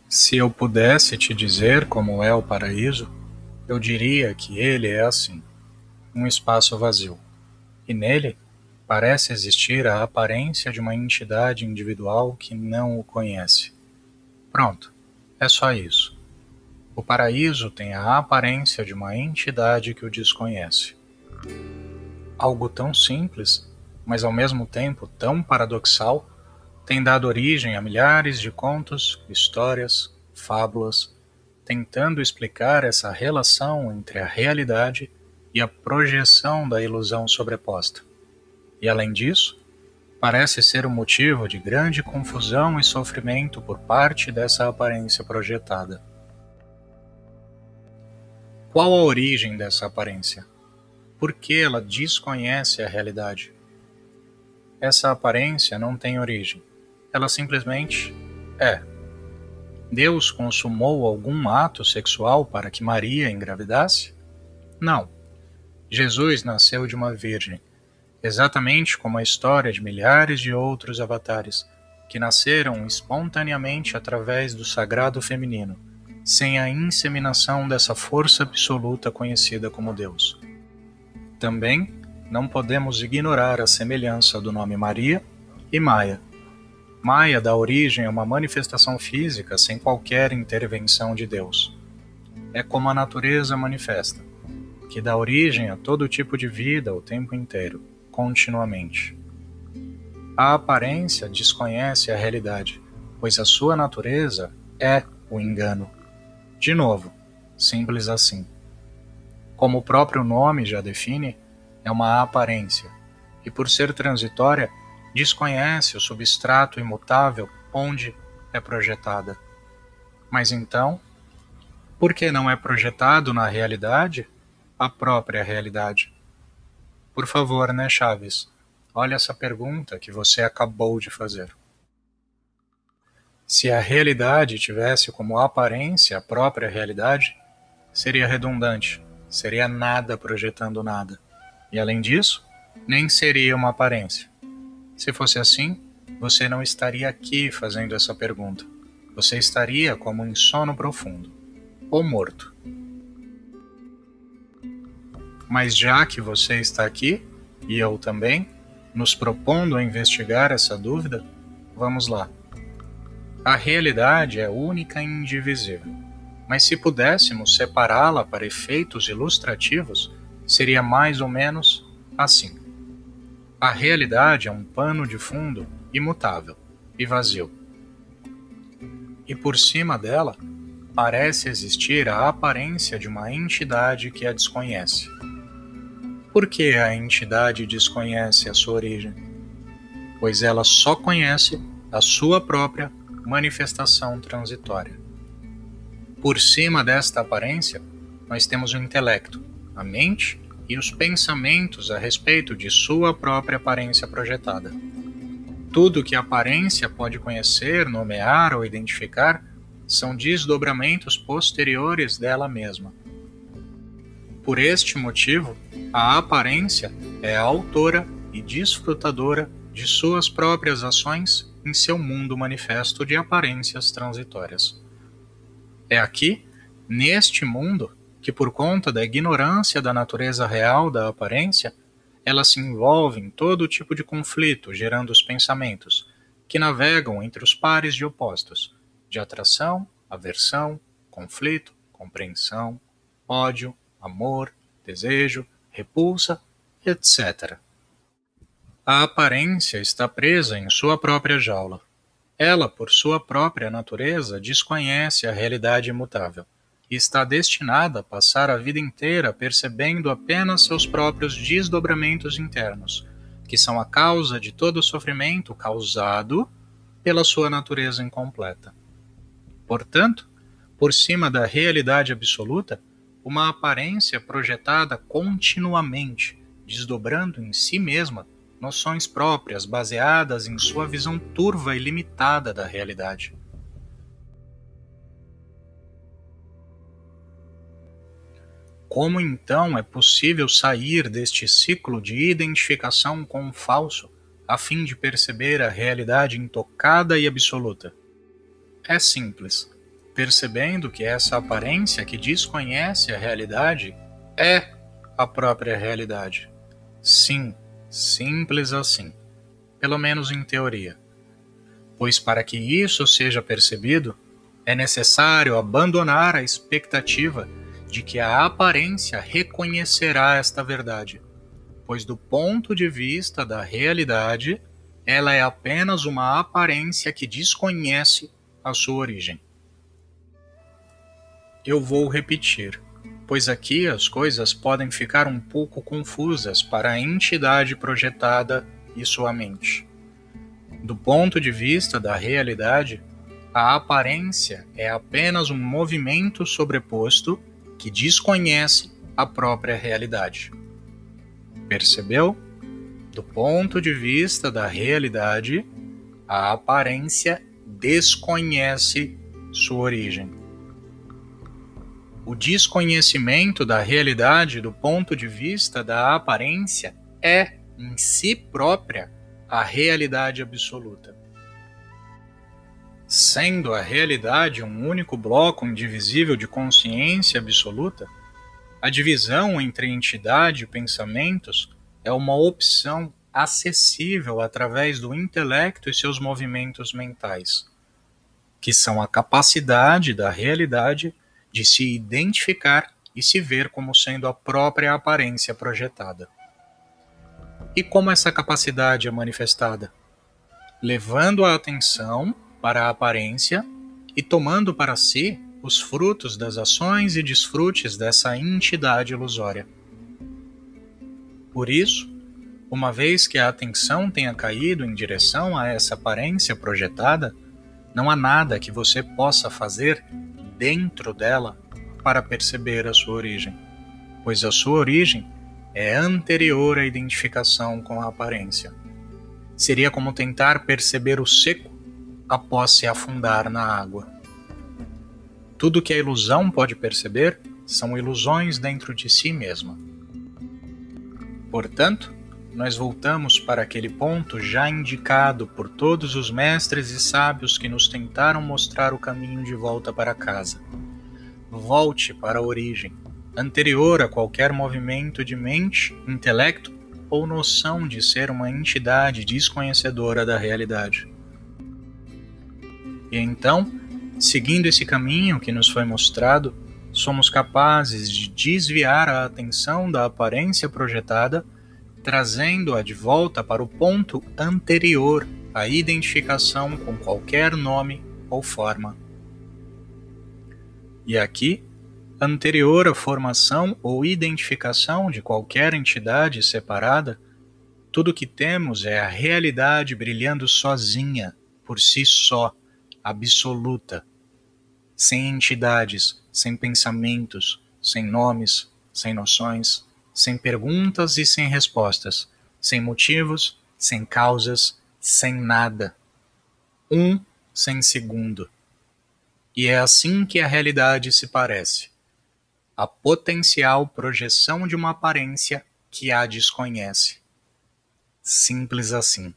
Se eu pudesse te dizer como é o paraíso, eu diria que ele é assim, um espaço vazio, e nele parece existir a aparência de uma entidade individual que não o conhece. Pronto, é só isso. O paraíso tem a aparência de uma entidade que o desconhece. Algo tão simples, mas ao mesmo tempo tão paradoxal, tem dado origem a milhares de contos, histórias, fábulas, tentando explicar essa relação entre a realidade e a projeção da ilusão sobreposta. E além disso, parece ser um motivo de grande confusão e sofrimento por parte dessa aparência projetada. Qual a origem dessa aparência? Por que ela desconhece a realidade? Essa aparência não tem origem. Ela simplesmente é. Deus consumou algum ato sexual para que Maria engravidasse? Não. Jesus nasceu de uma virgem, exatamente como a história de milhares de outros avatares, que nasceram espontaneamente através do sagrado feminino, sem a inseminação dessa força absoluta conhecida como Deus. Também não podemos ignorar a semelhança do nome Maria e Maia. Maia dá origem a uma manifestação física sem qualquer intervenção de Deus. É como a natureza manifesta, que dá origem a todo tipo de vida o tempo inteiro, continuamente. A aparência desconhece a realidade, pois a sua natureza é o engano. De novo, simples assim. Como o próprio nome já define, é uma aparência, e por ser transitória, desconhece o substrato imutável onde é projetada. Mas então, por que não é projetado na realidade a própria realidade? Por favor, né, Chaves? Olha essa pergunta que você acabou de fazer. Se a realidade tivesse como aparência a própria realidade, seria redundante, seria nada projetando nada. E além disso, nem seria uma aparência. Se fosse assim, você não estaria aqui fazendo essa pergunta. Você estaria como em sono profundo, ou morto. Mas já que você está aqui, e eu também, nos propondo a investigar essa dúvida, vamos lá. A realidade é única e indivisível, mas se pudéssemos separá-la para efeitos ilustrativos, seria mais ou menos assim. A realidade é um pano de fundo imutável e vazio. E por cima dela, parece existir a aparência de uma entidade que a desconhece. Por que a entidade desconhece a sua origem? Pois ela só conhece a sua própria manifestação transitória. Por cima desta aparência, nós temos o intelecto, a mente e os pensamentos a respeito de sua própria aparência projetada. Tudo que a aparência pode conhecer, nomear ou identificar são desdobramentos posteriores dela mesma. Por este motivo, a aparência é a autora e desfrutadora de suas próprias ações em seu mundo manifesto de aparências transitórias. É aqui, neste mundo, que por conta da ignorância da natureza real da aparência, ela se envolve em todo tipo de conflito, gerando os pensamentos, que navegam entre os pares de opostos, de atração, aversão, conflito, compreensão, ódio, amor, desejo, repulsa, etc. A aparência está presa em sua própria jaula. Ela, por sua própria natureza, desconhece a realidade imutável e está destinada a passar a vida inteira percebendo apenas seus próprios desdobramentos internos, que são a causa de todo o sofrimento causado pela sua natureza incompleta. Portanto, por cima da realidade absoluta, uma aparência projetada continuamente, desdobrando em si mesma noções próprias baseadas em sua visão turva e limitada da realidade. Como então é possível sair deste ciclo de identificação com o falso, a fim de perceber a realidade intocada e absoluta? É simples. percebendo que essa aparência que desconhece a realidade é a própria realidade. Sim, simples assim, pelo menos em teoria. Pois para que isso seja percebido, é necessário abandonar a expectativa de que a aparência reconhecerá esta verdade, pois do ponto de vista da realidade, ela é apenas uma aparência que desconhece a sua origem. Eu vou repetir, pois aqui as coisas podem ficar um pouco confusas para a entidade projetada e sua mente. Do ponto de vista da realidade, a aparência é apenas um movimento sobreposto que desconhece a própria realidade. Percebeu? Do ponto de vista da realidade, a aparência desconhece sua origem. O desconhecimento da realidade do ponto de vista da aparência é, em si própria, a realidade absoluta. Sendo a realidade um único bloco indivisível de consciência absoluta, a divisão entre entidade e pensamentos é uma opção acessível através do intelecto e seus movimentos mentais, que são a capacidade da realidade de se identificar e se ver como sendo a própria aparência projetada. E como essa capacidade é manifestada? Levando a atenção para a aparência e tomando para si os frutos das ações e desfrutes dessa entidade ilusória. Por isso, uma vez que a atenção tenha caído em direção a essa aparência projetada, não há nada que você possa fazer dentro dela para perceber a sua origem, pois a sua origem é anterior à identificação com a aparência. Seria como tentar perceber o seco após se afundar na água. Tudo que a ilusão pode perceber são ilusões dentro de si mesma. Portanto, nós voltamos para aquele ponto já indicado por todos os mestres e sábios que nos tentaram mostrar o caminho de volta para casa. Volte para a origem, anterior a qualquer movimento de mente, intelecto ou noção de ser uma entidade desconhecedora da realidade. E então, seguindo esse caminho que nos foi mostrado, somos capazes de desviar a atenção da aparência projetada, trazendo-a de volta para o ponto anterior à identificação com qualquer nome ou forma. E aqui, anterior à formação ou identificação de qualquer entidade separada, tudo que temos é a realidade brilhando sozinha, por si só, absoluta, sem entidades, sem pensamentos, sem nomes, sem noções, sem perguntas e sem respostas, sem motivos, sem causas, sem nada. Sem segundo. E é assim que a realidade se parece. A potencial projeção de uma aparência que a desconhece. Simples assim.